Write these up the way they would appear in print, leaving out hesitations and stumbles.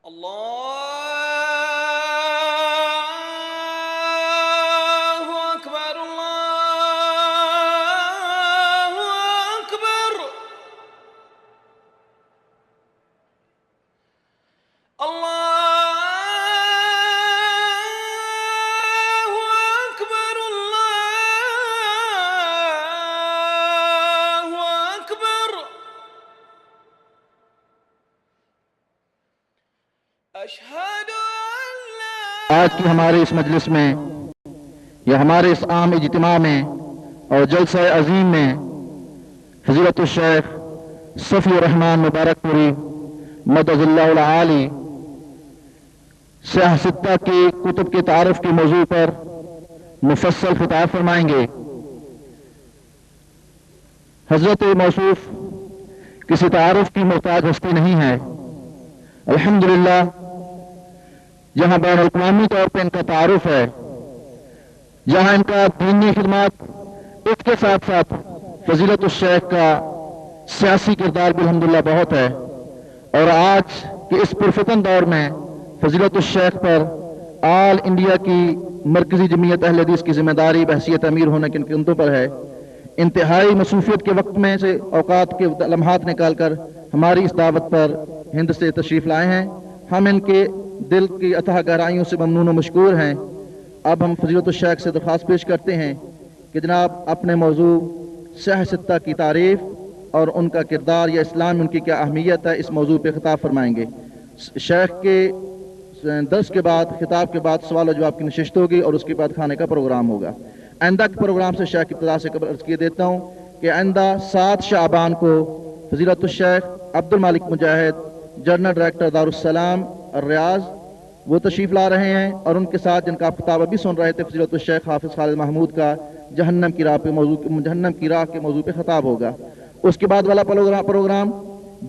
الله أكبر الله أكبر الله أكبر الله أكبر أشهد أن لا آج کی ہمارے اس مجلس میں یا ہمارے اس عام اجتماع میں اور جلسہ عظیم میں فضیلت الشیخ صفی الرحمن مبارک پوری مدد اللہ العالی سیاہ ستہ کی کتب کے تعارف کے موضوع پر مفصل خطاب فرمائیں گے۔ حضرت موصوف کسی تعارف کی محتاج ہستی نہیں ہے۔ الحمدللہ جہاں بین الاقوامی طور پہ ان کا تعارف ہے، جہاں ان کا دینی خدمات، اس کے ساتھ ساتھ فضیلت الشیخ کا سیاسی کردار بھی الحمدللہ بہت ہے، اور آج کے اس پرفتن دور میں فضیلت الشیخ پر آل انڈیا کی مرکزی جمعیت اہل حدیث کی ذمہ داری بحیثیت امیر ہونے کے کندھوں پر ہے۔ انتہائی مصروفیت کے وقت میں سے اوقات کے لمحات نکال کر ہماری اس دعوت پر ہند سے تشریف لائے ہیں۔ ہم ان کے دل کی اتھاہ گہرائیوں سے ممنون و مشکور ہیں۔ اب ہم فضیلت الشیخ سے درخواست پیش کرتے ہیں کہ جناب اپنے موضوع سیاہ ستہ کی تعریف اور ان کا کردار یا اسلام میں ان کی کیا اہمیت ہے، اس موضوع پہ خطاب فرمائیں گے۔ شیخ کے درس کے بعد، خطاب کے بعد سوال و جواب کی نشست ہوگی اور اس کے بعد کھانے کا پروگرام ہوگا۔ آئندہ کے پروگرام سے شیخ کی ابتدا سے قبل عرض کیے دیتا ہوں کہ آئندہ 7 شعبان کو فضیلت الشیخ عبد المالک مجاہد، جنرل ڈائریکٹر دارالسلام الریاض، وہ تشریف لا رہے ہیں، اور ان کے ساتھ جن کا آپ خطاب ابھی سن رہے تھے فضیلت الشیخ حافظ خالد محمود کا جہنم کی راہ کے موضوع پہ خطاب ہوگا۔ اس کے بعد والا پروگرام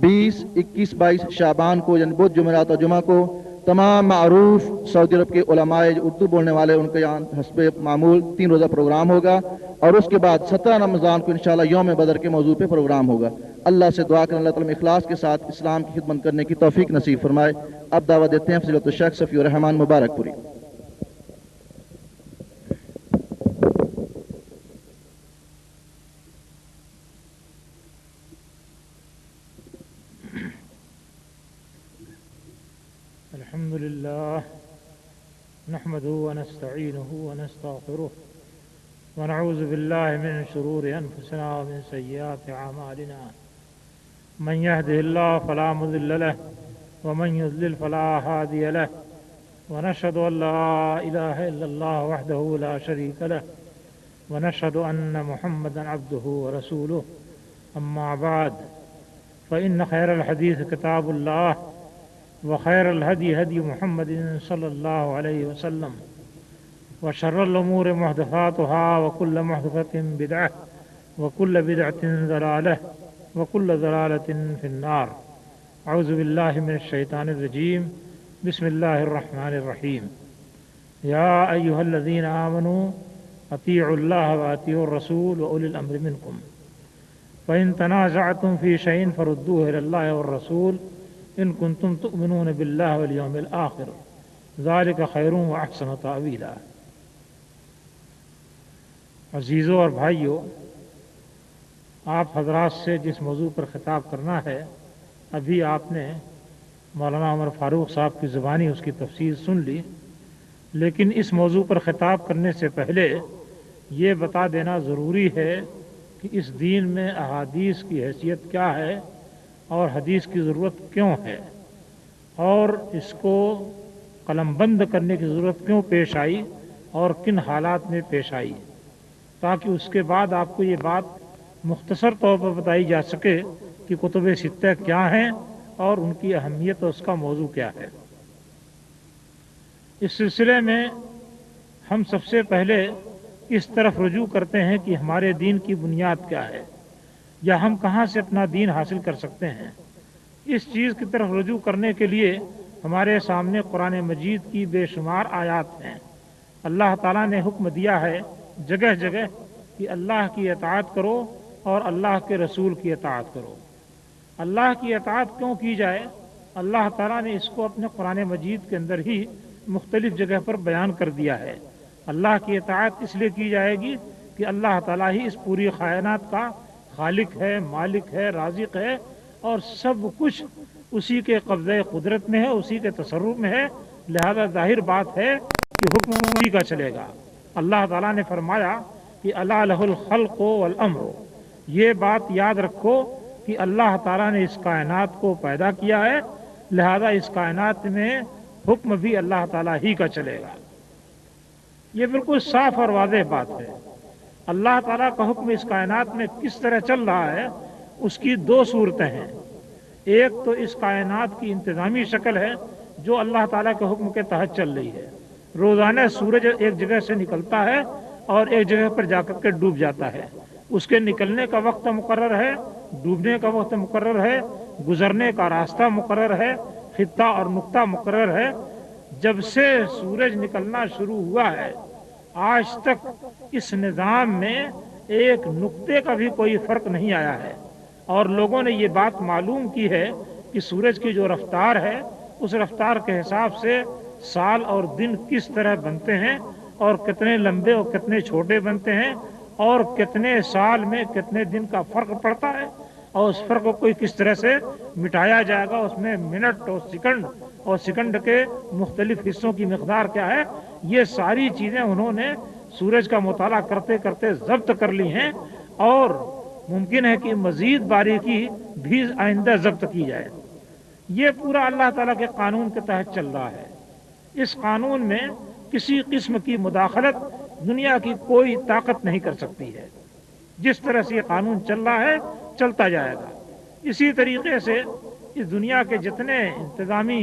20، 21، 22 شعبان کو یعنی بدھ، جمعرات اور جمعہ کو تمام معروف سعودی عرب کے علماء اردو بولنے والے ان کے یہاں حسب معمول 3 روزہ پروگرام ہوگا، اور اس کے بعد 17 رمضان کو انشاءاللہ یوم بدر کے موضوع پہ پروگرام ہوگا۔ اللہ سے دعا کریں اللہ تعالیٰ اخلاص کے ساتھ اسلام کی خدمت کرنے کی توفیق نصیب فرمائے۔ اب دعوت دیتے ہیں فضیلت الشیخ صفی الرحمن مبارک پوری۔ الحمد لله نحمده ونستعينه ونستغفره ونعوذ بالله من شرور أنفسنا ومن سيئات أعمالنا، من يهده الله فلا مضل له ومن يضلل فلا هادي له، ونشهد أن لا إله إلا الله وحده لا شريك له، ونشهد أن محمدا عبده ورسوله، أما بعد فإن خير الحديث كتاب الله، وخير الهدي هدي محمد صلى الله عليه وسلم، وشر الأمور محدثاتها، وكل محدثة بدعة، وكل بدعة ضلالة، وكل ضلالة في النار۔ أعوذ بالله من الشيطان الرجيم، بسم الله الرحمن الرحيم۔ يا أيها الذين آمنوا أطيعوا الله وأطيعوا الرسول وأولي الأمر منكم، فإن تنازعتم في شيء فردوه إلى الله والرسول إن كنتم تؤمنون بالله واليوم الآخر، ذلك خير وأحسن تأويلا۔ عزیزوں اور بھائیوں، آپ حضرات سے جس موضوع پر خطاب کرنا ہے، ابھی آپ نے مولانا عمر فاروق صاحب کی زبانی اس کی تفسیر سن لی، لیکن اس موضوع پر خطاب کرنے سے پہلے یہ بتا دینا ضروری ہے کہ اس دین میں احادیث کی حیثیت کیا ہے اور حدیث کی ضرورت کیوں ہے، اور اس کو قلم بند کرنے کی ضرورت کیوں پیش آئی اور کن حالات میں پیش آئی، تاکہ اس کے بعد آپ کو یہ بات مختصر طور پر بتائی جا سکے کہ کتب ستہ کیا ہیں اور ان کی اہمیت اور اس کا موضوع کیا ہے۔ اس سلسلے میں ہم سب سے پہلے اس طرف رجوع کرتے ہیں کہ ہمارے دین کی بنیاد کیا ہے، یا ہم کہاں سے اپنا دین حاصل کر سکتے ہیں۔ اس چیز کی طرف رجوع کرنے کے لیے ہمارے سامنے قرآن مجید کی بے شمار آیات ہیں۔ اللہ تعالیٰ نے حکم دیا ہے جگہ جگہ کہ اللہ کی اطاعت کرو اور اللہ کے رسول کی اطاعت کرو۔ اللہ کی اطاعت کیوں کی جائے؟ اللہ تعالیٰ نے اس کو اپنے قرآن مجید کے اندر ہی مختلف جگہ پر بیان کر دیا ہے۔ اللہ کی اطاعت اس لیے کی جائے گی کہ اللہ تعالیٰ ہی اس پوری کائنات کا خالق ہے، مالک ہے، رازق ہے، اور سب کچھ اسی کے قبضۂ قدرت میں ہے، اسی کے تصرف میں ہے، لہذا ظاہر بات ہے کہ حکم اسی کا چلے گا۔ اللہ تعالیٰ نے فرمایا کہ الا لہ الخلق والامر، یہ بات یاد رکھو کہ اللہ تعالیٰ نے اس کائنات کو پیدا کیا ہے، لہذا اس کائنات میں حکم بھی اللہ تعالیٰ ہی کا چلے گا۔ یہ بالکل صاف اور واضح بات ہے۔ اللہ تعالیٰ کا حکم اس کائنات میں کس طرح چل رہا ہے، اس کی دو صورتیں ہیں۔ ایک تو اس کائنات کی انتظامی شکل ہے جو اللہ تعالیٰ کے حکم کے تحت چل رہی ہے۔ روزانہ سورج ایک جگہ سے نکلتا ہے اور ایک جگہ پر جا کر کے ڈوب جاتا ہے، اس کے نکلنے کا وقت مقرر ہے، ڈوبنے کا وقت مقرر ہے، گزرنے کا راستہ مقرر ہے، خطہ اور نقطہ مقرر ہے۔ جب سے سورج نکلنا شروع ہوا ہے آج تک اس نظام میں ایک نقطے کا بھی کوئی فرق نہیں آیا ہے، اور لوگوں نے یہ بات معلوم کی ہے کہ سورج کی جو رفتار ہے اس رفتار کے حساب سے سال اور دن کس طرح بنتے ہیں، اور کتنے لمبے اور کتنے چھوٹے بنتے ہیں، اور کتنے سال میں کتنے دن کا فرق پڑتا ہے، اور اس فرق کو کس طرح سے مٹایا جائے گا، اس میں منٹ اور سیکنڈ کے مختلف حصوں کی مقدار کیا ہے، یہ ساری چیزیں انہوں نے سورج کا مطالعہ کرتے کرتے ضبط کر لی ہیں، اور ممکن ہے کہ مزید باریکی بھی آئندہ ضبط کی جائے۔ یہ پورا اللہ تعالیٰ کے قانون کے تحت چل رہا ہے۔ اس قانون میں کسی قسم کی مداخلت دنیا کی کوئی طاقت نہیں کر سکتی ہے۔ جس طرح سے یہ قانون چل رہا ہے چلتا جائے گا۔ اسی طریقے سے اس دنیا کے جتنے انتظامی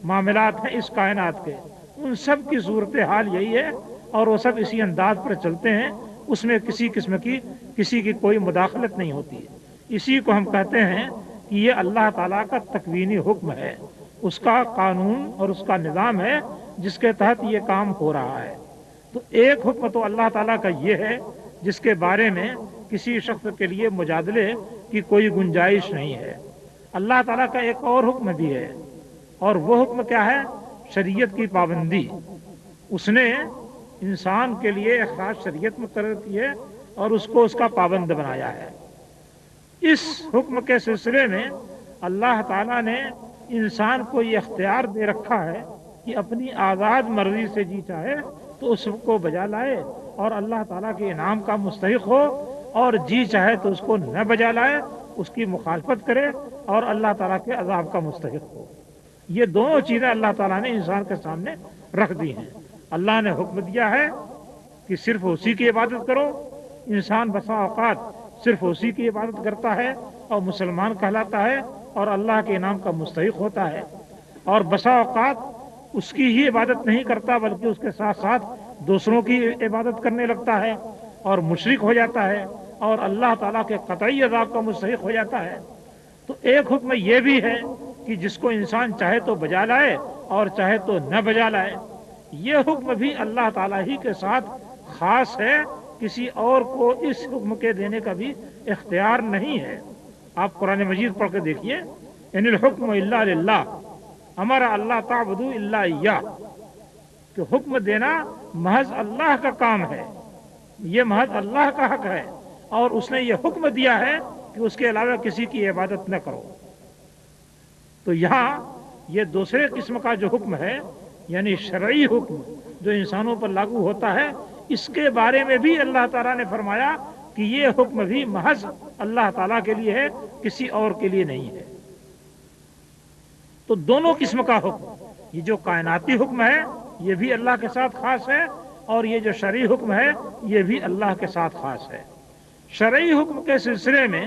معاملات ہیں اس کائنات کے، ان سب کی صورتحال یہی ہے، اور وہ سب اسی انداز پر چلتے ہیں، اس میں کسی قسم کی کسی کی کوئی مداخلت نہیں ہوتی ہے۔ اسی کو ہم کہتے ہیں کہ یہ اللہ تعالیٰ کا تکوینی حکم ہے، اس کا قانون اور اس کا نظام ہے جس کے تحت یہ کام ہو رہا ہے۔ تو ایک حکم تو اللہ تعالیٰ کا یہ ہے جس کے بارے میں کسی شخص کے لیے مجادلے کی کوئی گنجائش نہیں ہے۔ اللہ تعالیٰ کا ایک اور حکم بھی ہے، اور وہ حکم کیا ہے؟ شریعت کی پابندی۔ اس نے انسان کے لیے ایک خاص شریعت مقرر کی ہے اور اس کو اس کا پابند بنایا ہے۔ اس حکم کے سلسلے میں اللہ تعالیٰ نے انسان کو یہ اختیار دے رکھا ہے کہ اپنی آزاد مرضی سے جی چاہے تو اس کو بجا لائے اور اللہ تعالیٰ کے انعام کا مستحق ہو، اور جی چاہے تو اس کو نہ بجا لائے، اس کی مخالفت کرے اور اللہ تعالیٰ کے عذاب کا مستحق ہو۔ یہ دونوں چیزیں اللہ تعالیٰ نے انسان کے سامنے رکھ دی ہیں۔ اللہ نے حکم دیا ہے کہ صرف اسی کی عبادت کرو، انسان بسا اوقات صرف اسی کی عبادت کرتا ہے اور مسلمان کہلاتا ہے اور اللہ کے انعام کا مستحق ہوتا ہے، اور بسا اوقات اس کی ہی عبادت نہیں کرتا بلکہ اس کے ساتھ ساتھ دوسروں کی عبادت کرنے لگتا ہے اور مشرک ہو جاتا ہے اور اللہ تعالیٰ کے قطعی عذاب کا مستحق ہو جاتا ہے۔ تو ایک حکم یہ بھی ہے کہ جس کو انسان چاہے تو بجا لائے اور چاہے تو نہ بجا لائے۔ یہ حکم بھی اللہ تعالیٰ ہی کے ساتھ خاص ہے، کسی اور کو اس حکم کے دینے کا بھی اختیار نہیں ہے۔ آپ قرآن مجید پڑھ کے دیکھیے، ان الحکم الا للہ امر اللہ تعبدوا الا ایاہ، کہ حکم دینا محض اللہ کا کام ہے، یہ محض اللہ کا حق ہے، اور اس نے یہ حکم دیا ہے کہ اس کے علاوہ کسی کی عبادت نہ کرو۔ تو یہاں یہ دوسرے قسم کا جو حکم ہے، یعنی شرعی حکم جو انسانوں پر لاگو ہوتا ہے، اس کے بارے میں بھی اللہ تعالیٰ نے فرمایا کہ یہ حکم بھی محض اللہ تعالیٰ کے لیے ہے، کسی اور کے لیے نہیں ہے۔ تو دونوں قسم کا حکم، یہ جو کائناتی حکم ہے یہ بھی اللہ کے ساتھ خاص ہے، اور یہ جو شرعی حکم ہے یہ بھی اللہ کے ساتھ خاص ہے۔ شرعی حکم کے سلسلے میں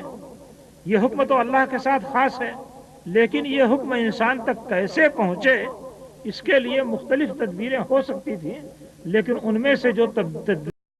یہ حکم تو اللہ کے ساتھ خاص ہے، لیکن یہ حکم انسان تک کیسے پہنچے اس کے لیے مختلف تدبیریں ہو سکتی تھیں، لیکن ان میں سے جو